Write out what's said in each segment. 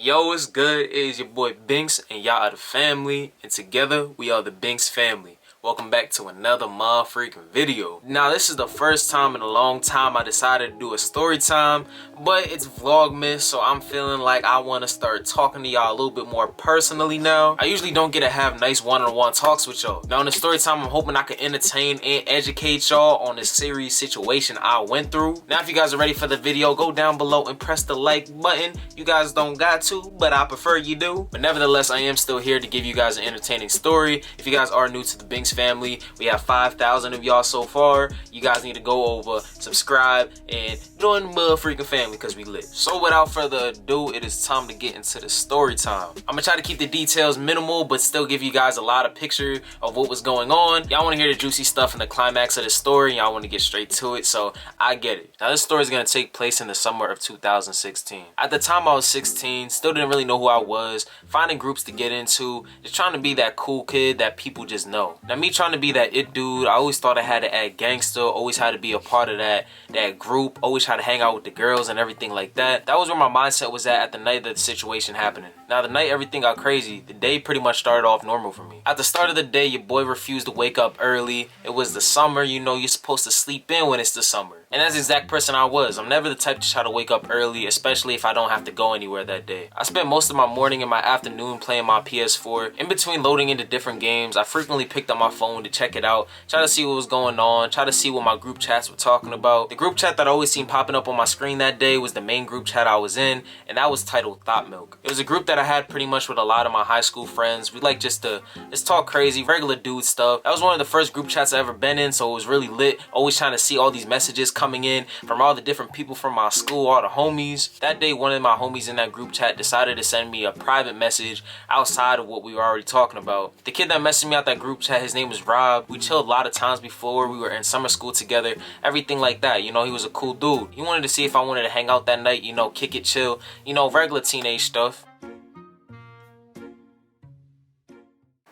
Yo, what's good? It is your boy Binx, and y'all are the family, and together we are the Binx family. Welcome back to another motherfucking video. Now, this is the first time in a long time I decided to do a story time, but it's Vlogmas, so I'm feeling like I want to start talking to y'all a little bit more personally now. I usually don't get to have nice one-on-one talks with y'all. Now, in the story time, I'm hoping I can entertain and educate y'all on this serious situation I went through. Now, if you guys are ready for the video, go down below and press the like button. You guys don't got to, but I prefer you do. But nevertheless, I am still here to give you guys an entertaining story. If you guys are new to the Binx family, we have 5,000 of y'all so far. You guys need to go over, subscribe, and join the motherfucking family because we lit. So without further ado, it is time to get into the story time. I'm gonna try to keep the details minimal, but still give you guys a lot of picture of what was going on. Y'all want to hear the juicy stuff in the climax of the story, y'all want to get straight to it, so I get it. Now, this story is gonna take place in the summer of 2016. At the time I was 16, still didn't really know who I was, finding groups to get into, just trying to be that cool kid that people just know. Now, me trying to be that it dude, I always thought I had to act gangster, always had to be a part of that group, always try to hang out with the girls and everything like that. That was where my mindset was at the night of the situation happening. Now, the night everything got crazy, the day pretty much started off normal for me. At the start of the day, your boy refused to wake up early. It was the summer, you know, you're supposed to sleep in when it's the summer. And that's the exact person I was. I'm never the type to try to wake up early, especially if I don't have to go anywhere that day. I spent most of my morning and my afternoon playing my PS4. In between loading into different games, I frequently picked up my phone to check it out, try to see what was going on, try to see what my group chats were talking about. The group chat that always seemed popping up on my screen that day was the main group chat I was in, and that was titled Thought Milk. It was a group that I had pretty much with a lot of my high school friends. We like just to talk crazy, regular dude stuff. That was one of the first group chats I ever been in, so it was really lit. Always trying to see all these messages coming in from all the different people from my school, all the homies. That day, one of my homies in that group chat decided to send me a private message outside of what we were already talking about. The kid that messaged me out that group chat, his name was Rob. We chilled a lot of times before. We were in summer school together, everything like that. You know, he was a cool dude. He wanted to see if I wanted to hang out that night, you know, kick it, chill, you know, regular teenage stuff.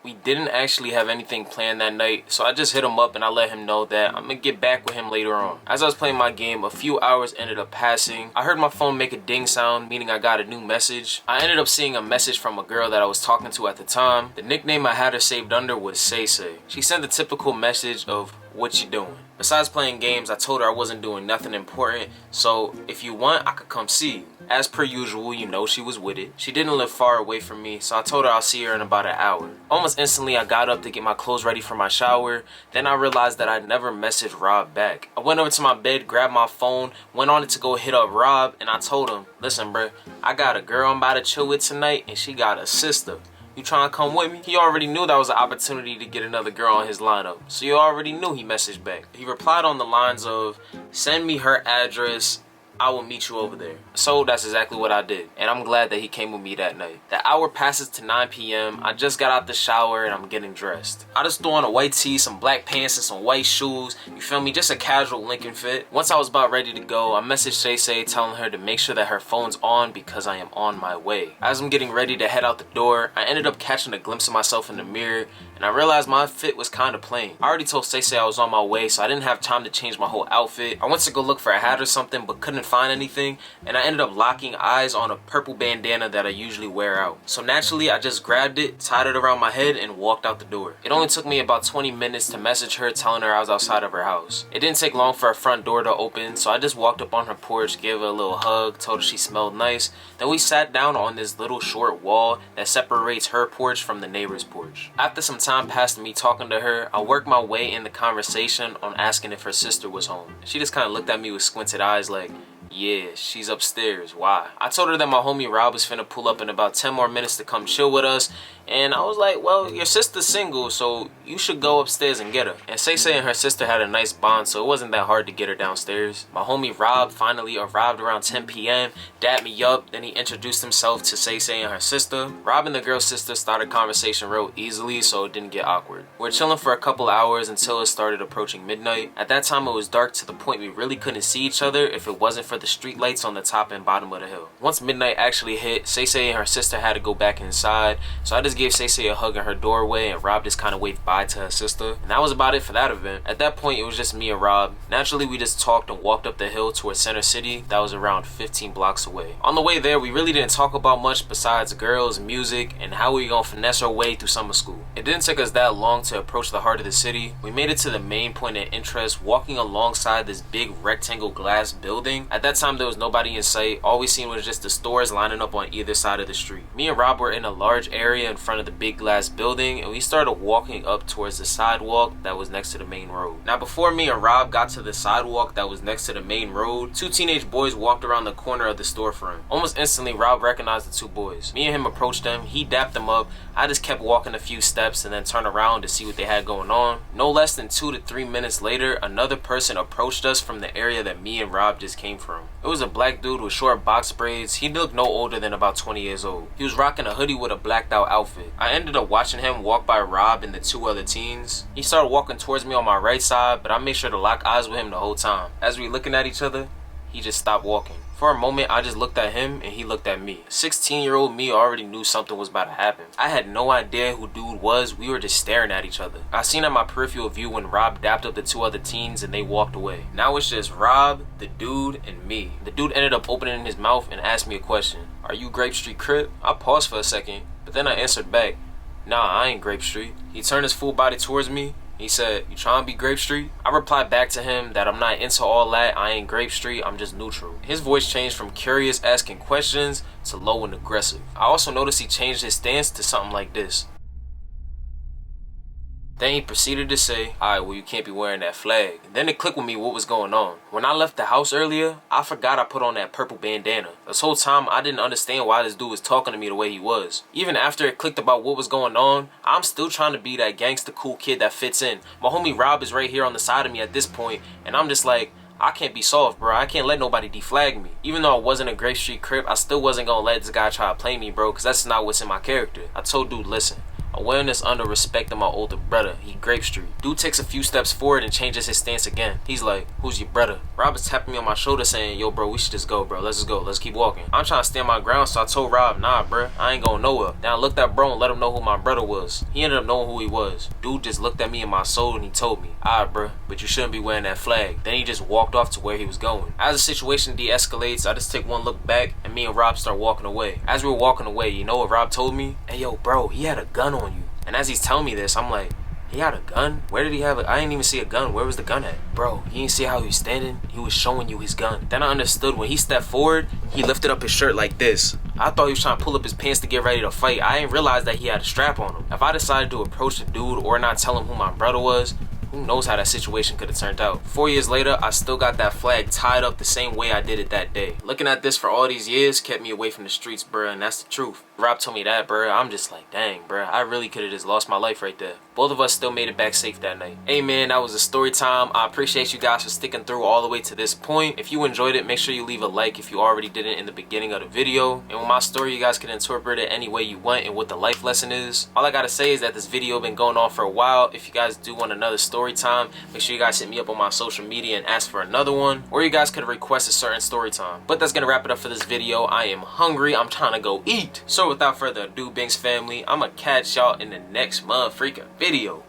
We didn't actually have anything planned that night, so I just hit him up and I let him know that I'm gonna get back with him later on. As I was playing my game, a few hours ended up passing. I heard my phone make a ding sound, meaning I got a new message. I ended up seeing a message from a girl that I was talking to at the time. The nickname I had her saved under was Say Say. She sent the typical message of, "What you doing?" Besides playing games, I told her I wasn't doing nothing important, so if you want, I could come see you. As per usual, you know she was with it. She didn't live far away from me, so I told her I'll see her in about an hour. Almost instantly, I got up to get my clothes ready for my shower. Then I realized that I'd never messaged Rob back. I went over to my bed, grabbed my phone, went on it to go hit up Rob, and I told him, "Listen, bruh, I got a girl I'm about to chill with tonight, and she got a sister. You trying to come with me?" He already knew that was an opportunity to get another girl on his lineup, so he already knew. He messaged back. He replied on the lines of, "Send me her address, I will meet you over there." So that's exactly what I did, and I'm glad that he came with me that night. The hour passes to 9 p.m. I just got out the shower and I'm getting dressed. I just threw on a white tee, some black pants, and some white shoes. You feel me? Just a casual Lincoln fit. Once I was about ready to go, I messaged Say Say telling her to make sure that her phone's on because I am on my way. As I'm getting ready to head out the door, I ended up catching a glimpse of myself in the mirror, and I realized my fit was kind of plain. I already told Say Say I was on my way, so I didn't have time to change my whole outfit. I went to go look for a hat or something, but couldn't find anything, and I ended up locking eyes on a purple bandana that I usually wear out. So naturally, I just grabbed it, tied it around my head, and walked out the door. It only took me about 20 minutes to message her telling her I was outside of her house. It didn't take long for her front door to open, so I just walked up on her porch, gave her a little hug, told her she smelled nice. Then we sat down on this little short wall that separates her porch from the neighbor's porch. After some time passed me talking to her, I worked my way in the conversation on asking if her sister was home. She just kind of looked at me with squinted eyes like, "Yeah, she's upstairs. Why?" I told her that my homie Rob was finna pull up in about 10 more minutes to come chill with us, and I was like, "Well, your sister's single, so you should go upstairs and get her." And Say Say and her sister had a nice bond, so it wasn't that hard to get her downstairs. My homie Rob finally arrived around 10 p.m., dapped me up, then he introduced himself to Say Say and her sister. Rob and the girl's sister started conversation real easily, so it didn't get awkward. We're chilling for a couple hours until it started approaching midnight. At that time, it was dark to the point we really couldn't see each other if it wasn't for for the street lights on the top and bottom of the hill. Once midnight actually hit, Say Say and her sister had to go back inside, so I just gave Say Say a hug in her doorway and Rob just kind of waved bye to her sister. And that was about it for that event. At that point, it was just me and Rob. Naturally, we just talked and walked up the hill towards Center City that was around 15 blocks away. On the way there, we really didn't talk about much besides girls, music, and how we were gonna finesse our way through summer school. It didn't take us that long to approach the heart of the city. We made it to the main point of interest, walking alongside this big rectangle glass building. At that time, there was nobody in sight. All we seen was just the stores lining up on either side of the street. Me and Rob were in a large area in front of the big glass building, and we started walking up towards the sidewalk that was next to the main road. Now, before me and Rob got to the sidewalk that was next to the main road, two teenage boys walked around the corner of the storefront. Almost instantly, Rob recognized the two boys. Me and him approached them. He dapped them up. I just kept walking a few steps and then turned around to see what they had going on. No less than 2 to 3 minutes later, another person approached us from the area that me and Rob just came from. It was a black dude with short box braids. He looked no older than about 20 years old. He was rocking a hoodie with a blacked out outfit. I ended up watching him walk by Rob and the two other teens. He started walking towards me on my right side, but I made sure to lock eyes with him the whole time. As we were looking at each other, he just stopped walking. For a moment, I just looked at him and he looked at me. 16-year-old me already knew something was about to happen. I had no idea who dude was. We were just staring at each other. I seen at my peripheral view when Rob dapped up the two other teens and they walked away. Now it's just Rob, the dude, and me. The dude ended up opening his mouth and asked me a question. "Are you Grape Street Crip?" I paused for a second, but then I answered back, "Nah, I ain't Grape Street." He turned his full body towards me. He said, "You trying to be Grape Street?" I replied back to him that I'm not into all that. I ain't Grape Street, I'm just neutral. His voice changed from curious asking questions to low and aggressive. I also noticed he changed his stance to something like this. Then he proceeded to say, "Alright, well, you can't be wearing that flag." Then it clicked with me what was going on. When I left the house earlier, I forgot I put on that purple bandana. This whole time, I didn't understand why this dude was talking to me the way he was. Even after it clicked about what was going on, I'm still trying to be that gangster cool kid that fits in. My homie Rob is right here on the side of me at this point, and I'm just like, I can't be soft, bro. I can't let nobody deflag me. Even though I wasn't a Grape Street Crip, I still wasn't gonna let this guy try to play me, bro, because that's not what's in my character. I told dude, listen, awareness under respect of my older brother. He Grape Street. Dude takes a few steps forward and changes his stance again. He's like, "Who's your brother?" Rob is tapping me on my shoulder saying, "Yo, bro, we should just go, bro. Let's just go. Let's keep walking." I'm trying to stand my ground, so I told Rob, "Nah, bro, I ain't going nowhere." Then I looked at bro and let him know who my brother was. He ended up knowing who he was. Dude just looked at me in my soul and he told me, "Alright, bro, but you shouldn't be wearing that flag." Then he just walked off to where he was going. As the situation de-escalates, I just take one look back and me and Rob start walking away. As we were walking away, you know what Rob told me? "Hey, yo, bro, he had a gun on you." And as he's telling me this, I'm like, he had a gun? Where did he have it? I didn't even see a gun. Where was the gun at? Bro, you didn't see how he was standing? He was showing you his gun. Then I understood when he stepped forward, he lifted up his shirt like this. I thought he was trying to pull up his pants to get ready to fight. I didn't realize that he had a strap on him. If I decided to approach the dude or not tell him who my brother was, who knows how that situation could have turned out. 4 years later, I still got that flag tied up the same way I did it that day. Looking at this for all these years kept me away from the streets, bruh, and that's the truth. Rob told me that, bruh. I'm just like, dang, bruh. I really could have just lost my life right there. Both of us still made it back safe that night. Hey, man, that was a story time. I appreciate you guys for sticking through all the way to this point. If you enjoyed it, make sure you leave a like if you already didn't in the beginning of the video. And with my story, you guys can interpret it any way you want and what the life lesson is. All I gotta say is that this video been going on for a while. If you guys do want another story time, make sure you guys hit me up on my social media and ask for another one. Or you guys could request a certain story time. But that's gonna wrap it up for this video. I am hungry. I'm trying to go eat. So without further ado, Binx family, I'ma catch y'all in the next motherfreaking video.